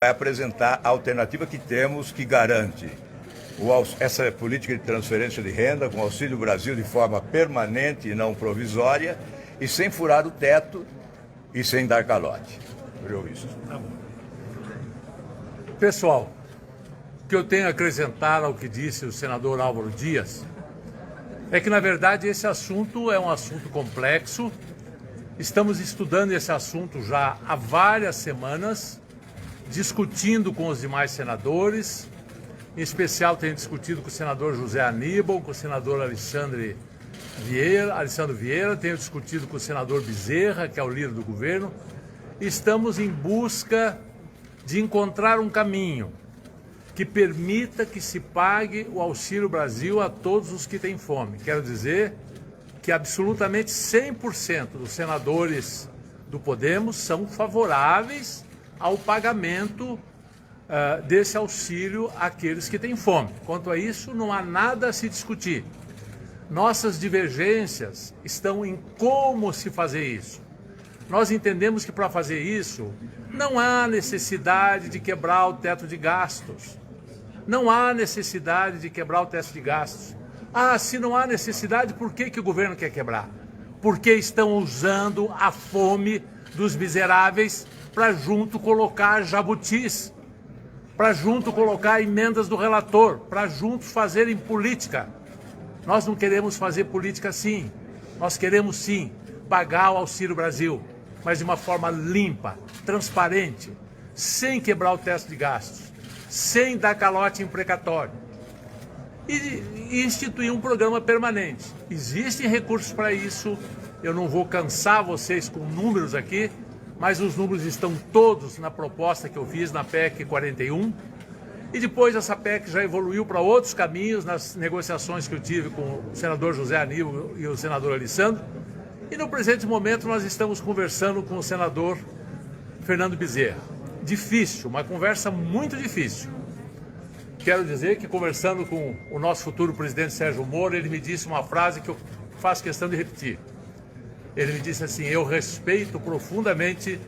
vai apresentar a alternativa que temos, que garante essa política de transferência de renda com Auxílio Brasil de forma permanente e não provisória, e sem furar o teto e sem dar calote. Pessoal, o que eu tenho a acrescentar ao que disse o senador Álvaro Dias é que, na verdade, esse assunto é um assunto complexo. Estamos estudando esse assunto já há várias semanas, discutindo com os demais senadores. Em especial, tenho discutido com o senador José Aníbal, com o senador Alexandre Vieira, tenho discutido com o senador Bezerra, que é o líder do governo. Estamos em busca de encontrar um caminho que permita que se pague o Auxílio Brasil a todos os que têm fome. Quero dizer que absolutamente 100% dos senadores do Podemos são favoráveis ao pagamento desse auxílio àqueles que têm fome. Quanto a isso, não há nada a se discutir. Nossas divergências estão em como se fazer isso. Nós entendemos que para fazer isso não há necessidade de quebrar o teto de gastos. Não há necessidade de quebrar o teto de gastos. Se não há necessidade, por que o governo quer quebrar? Porque estão usando a fome dos miseráveis para junto colocar jabutis, para junto colocar emendas do relator, para juntos fazerem política. Nós não queremos fazer política assim. Nós queremos sim pagar o Auxílio Brasil, mas de uma forma limpa, transparente, sem quebrar o teto de gastos, sem dar calote em precatório. E instituir um programa permanente. Existem recursos para isso, eu não vou cansar vocês com números aqui, mas os números estão todos na proposta que eu fiz na PEC 41, e depois essa PEC já evoluiu para outros caminhos nas negociações que eu tive com o senador José Aníbal e o senador Alessandro, e no presente momento nós estamos conversando com o senador Fernando Bezerra. Difícil, uma conversa muito difícil. Quero dizer que, conversando com o nosso futuro presidente Sérgio Moro, ele me disse uma frase que eu faço questão de repetir. Ele me disse assim: eu respeito profundamente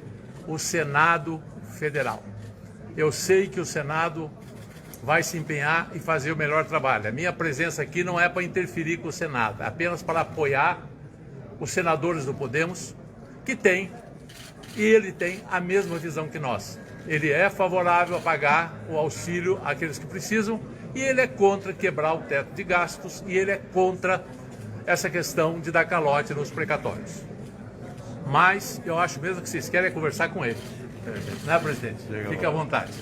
o Senado Federal. Eu sei que o Senado vai se empenhar em fazer o melhor trabalho. A minha presença aqui não é para interferir com o Senado, é apenas para apoiar os senadores do Podemos, que tem, e ele tem a mesma visão que nós. Ele é favorável a pagar o auxílio àqueles que precisam, e ele é contra quebrar o teto de gastos, e ele é contra essa questão de dar calote nos precatórios. Mas eu acho mesmo que vocês querem conversar com ele. Né, presidente? Fique à vontade.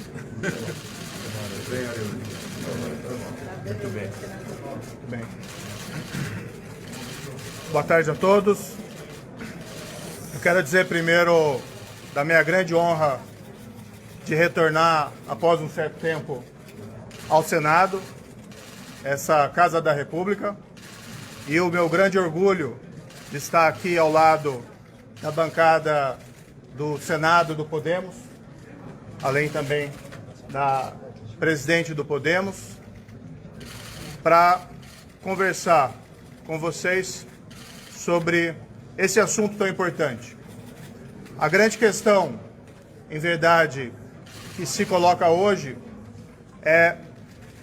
Muito bem. Boa tarde a todos. Eu quero dizer primeiro da minha grande honra de retornar após um certo tempo ao Senado, essa Casa da República, e o meu grande orgulho de estar aqui ao lado da bancada do Senado do Podemos, além também da presidente do Podemos, para conversar com vocês sobre esse assunto tão importante. A grande questão, em verdade, que se coloca hoje é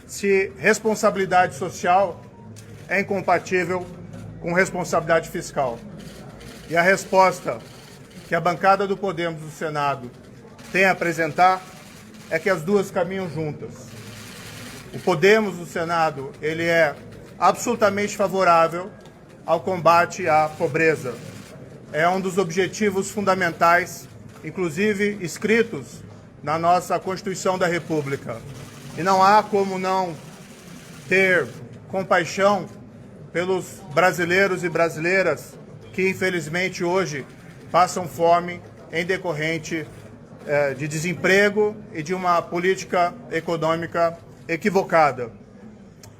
se responsabilidade social é incompatível com responsabilidade fiscal. E a resposta que a bancada do Podemos do Senado tem a apresentar é que as duas caminham juntas. O Podemos do Senado, ele é absolutamente favorável ao combate à pobreza. É um dos objetivos fundamentais, inclusive escritos na nossa Constituição da República. E não há como não ter compaixão pelos brasileiros e brasileiras que, infelizmente, hoje passam fome em decorrente de desemprego e de uma política econômica equivocada.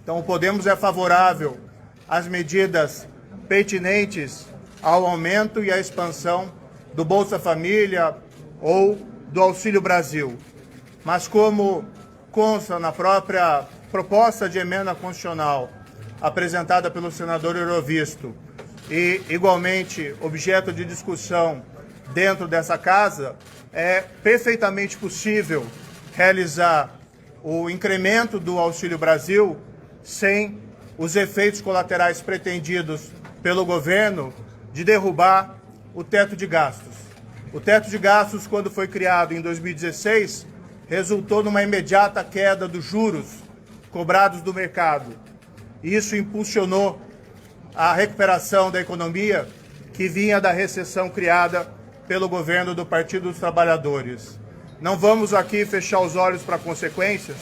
Então, o Podemos é favorável às medidas pertinentes ao aumento e à expansão do Bolsa Família ou do Auxílio Brasil. Mas, como consta na própria proposta de emenda constitucional apresentada pelo senador Eurovisto e, igualmente, objeto de discussão dentro dessa casa, é perfeitamente possível realizar o incremento do Auxílio Brasil sem os efeitos colaterais pretendidos pelo governo de derrubar o teto de gastos. O teto de gastos, quando foi criado em 2016, resultou numa imediata queda dos juros cobrados do mercado. Isso impulsionou a recuperação da economia que vinha da recessão criada pelo governo do Partido dos Trabalhadores. Não vamos aqui fechar os olhos para consequências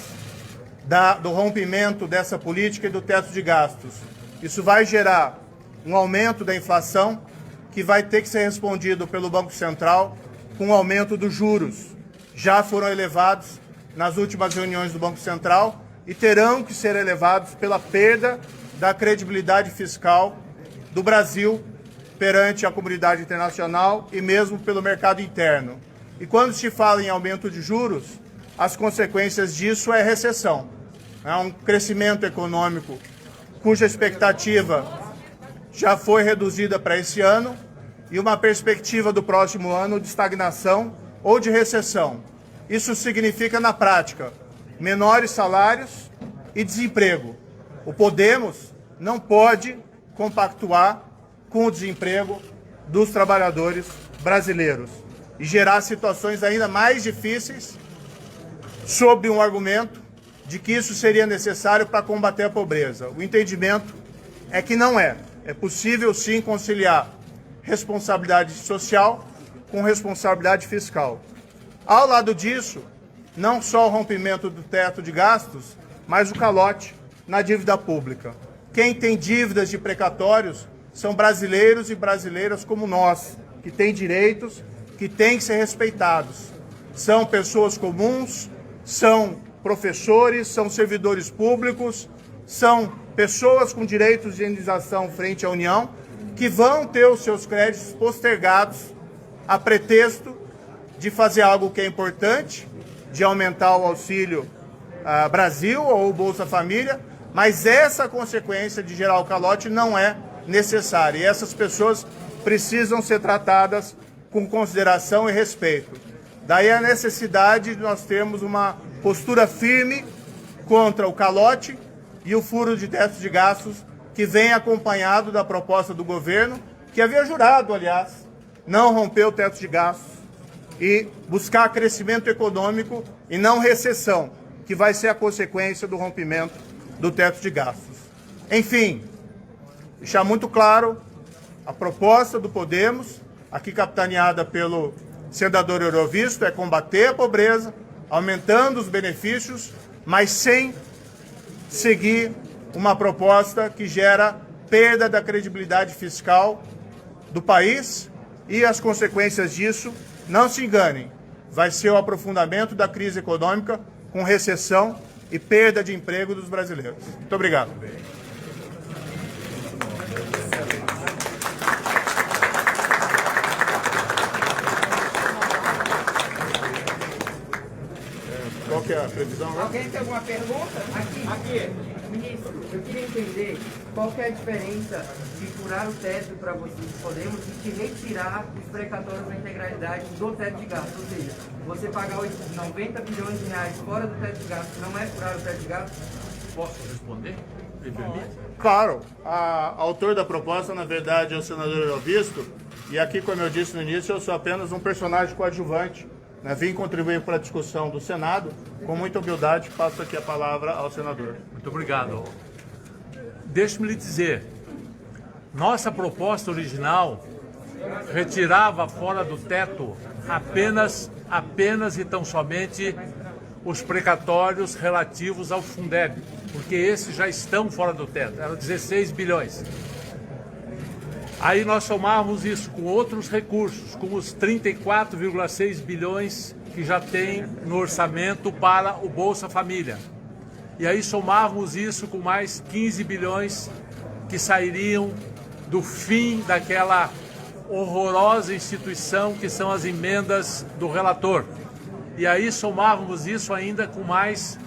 do rompimento dessa política e do teto de gastos. Isso vai gerar um aumento da inflação que vai ter que ser respondido pelo Banco Central com o aumento dos juros. Já foram elevados nas últimas reuniões do Banco Central e terão que ser elevados pela perda da credibilidade fiscal do Brasil perante a comunidade internacional e mesmo pelo mercado interno. E quando se fala em aumento de juros, as consequências disso é recessão. É um crescimento econômico cuja expectativa já foi reduzida para esse ano e uma perspectiva do próximo ano de estagnação ou de recessão. Isso significa, na prática, menores salários e desemprego. O Podemos não pode compactuar com o desemprego dos trabalhadores brasileiros e gerar situações ainda mais difíceis sob um argumento de que isso seria necessário para combater a pobreza. O entendimento é que não é. É possível, sim, conciliar responsabilidade social com responsabilidade fiscal. Ao lado disso, não só o rompimento do teto de gastos, mas o calote na dívida pública. Quem tem dívidas de precatórios são brasileiros e brasileiras como nós, que têm direitos, que têm que ser respeitados. São pessoas comuns, são professores, são servidores públicos, são pessoas com direitos de indenização frente à União, que vão ter os seus créditos postergados a pretexto de fazer algo que é importante, de aumentar o Auxílio Brasil ou o Bolsa Família, mas essa consequência de gerar o calote não é necessária. E essas pessoas precisam ser tratadas com consideração e respeito. Daí a necessidade de nós termos uma postura firme contra o calote e o furo de teto de gastos que vem acompanhado da proposta do governo, que havia jurado, aliás, não romper o teto de gastos e buscar crescimento econômico e não recessão, que vai ser a consequência do rompimento do teto de gastos. Enfim, deixar muito claro, a proposta do Podemos, aqui capitaneada pelo senador Eurovisto, é combater a pobreza, aumentando os benefícios, mas sem seguir uma proposta que gera perda da credibilidade fiscal do país e as consequências disso, não se enganem, vai ser o aprofundamento da crise econômica com recessão e perda de emprego dos brasileiros. Muito obrigado. Qual que é a previsão agora? Alguém tem alguma pergunta? Aqui. Ministro, eu queria entender qual que é a diferença de furar o teto para vocês Podemos e de retirar os precatórios da integralidade do teto de gastos. Ou seja, você pagar 90 bilhões de reais fora do teto de gastos não é furar o teto de gastos? Posso responder? Me permite? Claro, a autor da proposta, na verdade, é o senador Eurovisto, e aqui, como eu disse no início, eu sou apenas um personagem coadjuvante. Vim contribuir para a discussão do Senado. Com muita humildade, passo aqui a palavra ao senador. Muito obrigado. Deixe-me lhe dizer, nossa proposta original retirava fora do teto apenas e tão somente os precatórios relativos ao Fundeb, porque esses já estão fora do teto, eram 16 bilhões. Aí nós somávamos isso com outros recursos, com os 34,6 bilhões que já tem no orçamento para o Bolsa Família. E aí somávamos isso com mais 15 bilhões que sairiam do fim daquela horrorosa instituição que são as emendas do relator. E aí somávamos isso ainda com mais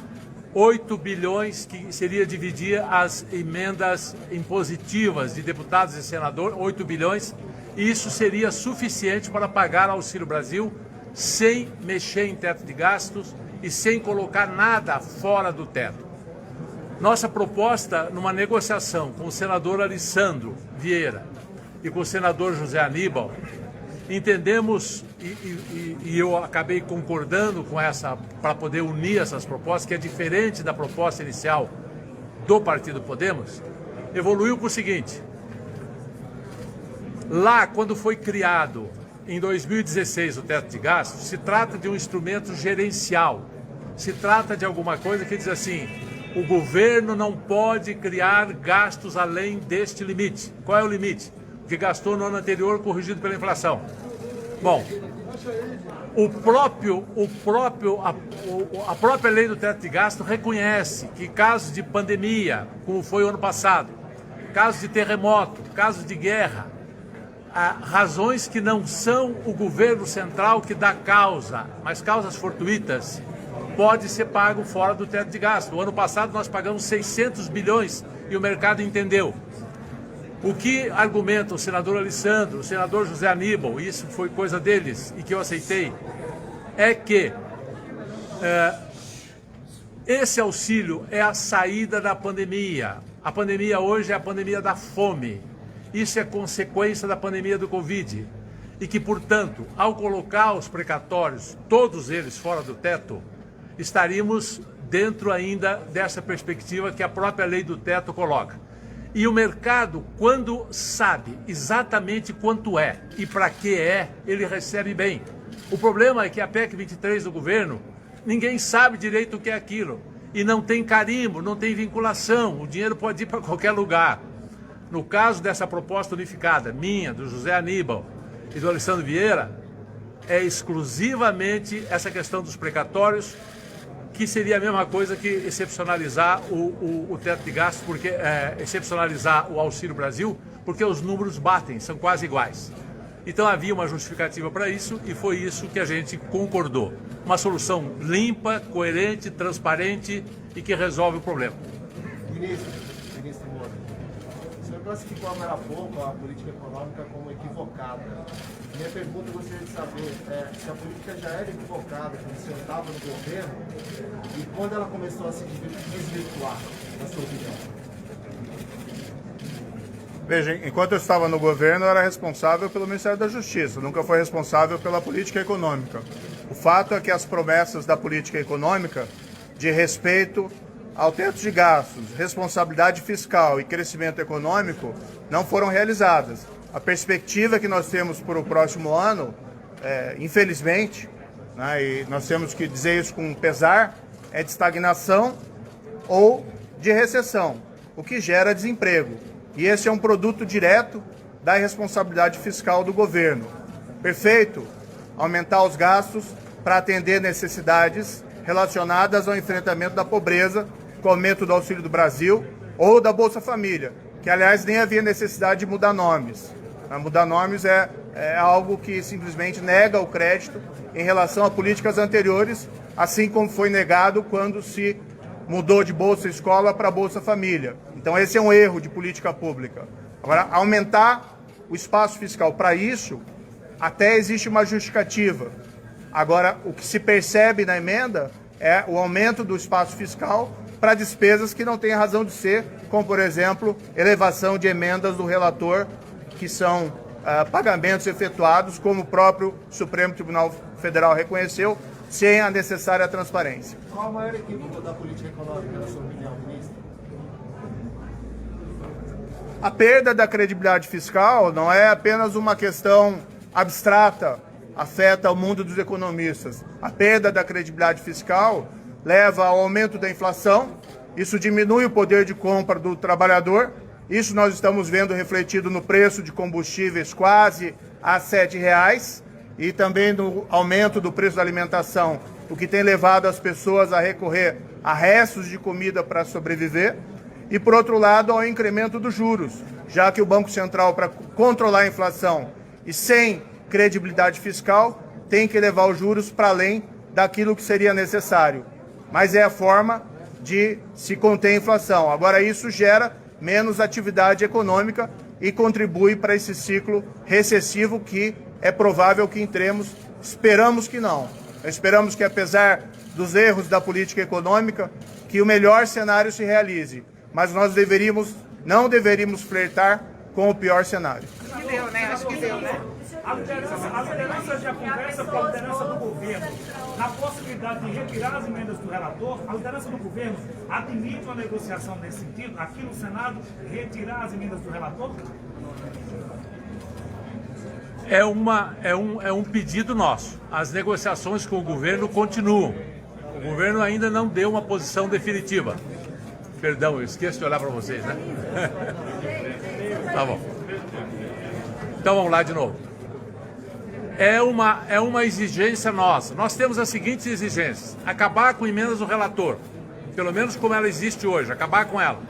8 bilhões, que seria dividir as emendas impositivas de deputados e senadores, 8 bilhões, e isso seria suficiente para pagar Auxílio Brasil sem mexer em teto de gastos e sem colocar nada fora do teto. Nossa proposta, numa negociação com o senador Alessandro Vieira e com o senador José Aníbal, entendemos, e eu acabei concordando com essa, para poder unir essas propostas, que é diferente da proposta inicial do Partido Podemos, evoluiu para o seguinte: lá, quando foi criado, em 2016, o teto de gastos, se trata de um instrumento gerencial, se trata de alguma coisa que diz assim: o governo não pode criar gastos além deste limite. Qual é o limite? O que gastou no ano anterior, corrigido pela inflação. Bom, a própria lei do teto de gasto reconhece que casos de pandemia, como foi o ano passado, casos de terremoto, casos de guerra, razões que não são o governo central que dá causa, mas causas fortuitas, pode ser pago fora do teto de gasto. O ano passado nós pagamos 600 bilhões e o mercado entendeu. O que argumenta o senador Alessandro, o senador José Aníbal, isso foi coisa deles e que eu aceitei, é que esse auxílio é a saída da pandemia. A pandemia hoje é a pandemia da fome. Isso é consequência da pandemia do Covid. E que, portanto, ao colocar os precatórios, todos eles fora do teto, estaríamos dentro ainda dessa perspectiva que a própria lei do teto coloca. E o mercado, quando sabe exatamente quanto é e para que é, ele recebe bem. O problema é que a PEC 23 do governo, ninguém sabe direito o que é aquilo. E não tem carimbo, não tem vinculação, o dinheiro pode ir para qualquer lugar. No caso dessa proposta unificada, minha, do José Aníbal e do Alessandro Vieira, é exclusivamente essa questão dos precatórios, que seria a mesma coisa que excepcionalizar o teto de gastos, porque excepcionalizar o Auxílio Brasil, porque os números batem, são quase iguais. Então havia uma justificativa para isso e foi isso que a gente concordou. Uma solução limpa, coerente, transparente e que resolve o problema. Ministro Moura, o senhor classificou agora há pouco a política econômica como equivocada. Minha pergunta, eu gostaria de saber se a política já era equivocada quando o senhor estava no governo e quando ela começou a se desvirtuar, na sua opinião. Veja, enquanto eu estava no governo, eu era responsável pelo Ministério da Justiça, nunca foi responsável pela política econômica. O fato é que as promessas da política econômica de respeito ao teto de gastos, responsabilidade fiscal e crescimento econômico não foram realizadas. A perspectiva que nós temos para o próximo ano, infelizmente, né, e nós temos que dizer isso com pesar, é de estagnação ou de recessão, o que gera desemprego. E esse é um produto direto da irresponsabilidade fiscal do governo. Perfeito? Aumentar os gastos para atender necessidades relacionadas ao enfrentamento da pobreza, com o aumento do Auxílio do Brasil ou da Bolsa Família, que, aliás, nem havia necessidade de mudar nomes. Mudar nomes é algo que simplesmente nega o crédito em relação a políticas anteriores, assim como foi negado quando se mudou de Bolsa Escola para Bolsa Família. Então esse é um erro de política pública. Agora, aumentar o espaço fiscal para isso, até existe uma justificativa. Agora, o que se percebe na emenda é o aumento do espaço fiscal para despesas que não têm razão de ser, como, por exemplo, elevação de emendas do relator, que são pagamentos efetuados, como o próprio Supremo Tribunal Federal reconheceu, sem a necessária transparência. Qual a maior equívoco da política econômica, na sua opinião, ministro? A perda da credibilidade fiscal não é apenas uma questão abstrata, afeta o mundo dos economistas. A perda da credibilidade fiscal leva ao aumento da inflação, isso diminui o poder de compra do trabalhador, isso nós estamos vendo refletido no preço de combustíveis quase a R$ 7,00 e também no aumento do preço da alimentação, o que tem levado as pessoas a recorrer a restos de comida para sobreviver. E, por outro lado, ao incremento dos juros, já que o Banco Central, para controlar a inflação e sem credibilidade fiscal, tem que levar os juros para além daquilo que seria necessário. Mas é a forma de se conter a inflação. Agora, isso gera menos atividade econômica e contribui para esse ciclo recessivo que é provável que entremos. Esperamos que não. Esperamos que, apesar dos erros da política econômica, que o melhor cenário se realize. Mas nós não deveríamos flertar com o pior cenário. Acho que deu, né? Acho que deu, né? A liderança já conversa com a liderança do governo na possibilidade de retirar as emendas do relator. A liderança do governo admite uma negociação nesse sentido, aqui no Senado, retirar as emendas do relator? É um pedido nosso. As negociações com o governo continuam. O governo ainda não deu uma posição definitiva. Perdão, eu esqueço de olhar para vocês, né? Tá bom. Então vamos lá de novo. É uma exigência nossa. Nós temos as seguintes exigências: acabar com emendas do relator, pelo menos como ela existe hoje, acabar com ela.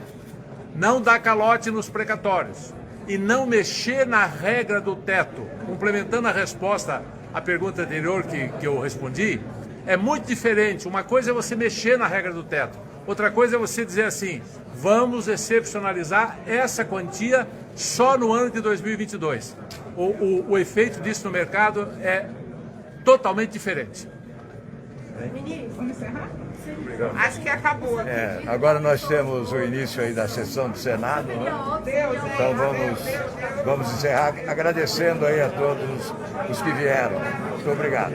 Não dar calote nos precatórios e não mexer na regra do teto. Complementando a resposta à pergunta anterior que eu respondi, é muito diferente. Uma coisa é você mexer na regra do teto, outra coisa é você dizer assim: vamos excepcionalizar essa quantia só no ano de 2022. O efeito disso no mercado é totalmente diferente. Ministro, vamos encerrar? Acho que acabou aqui. Agora nós temos o início aí da sessão do Senado, né? Então vamos encerrar agradecendo aí a todos os que vieram. Muito obrigado.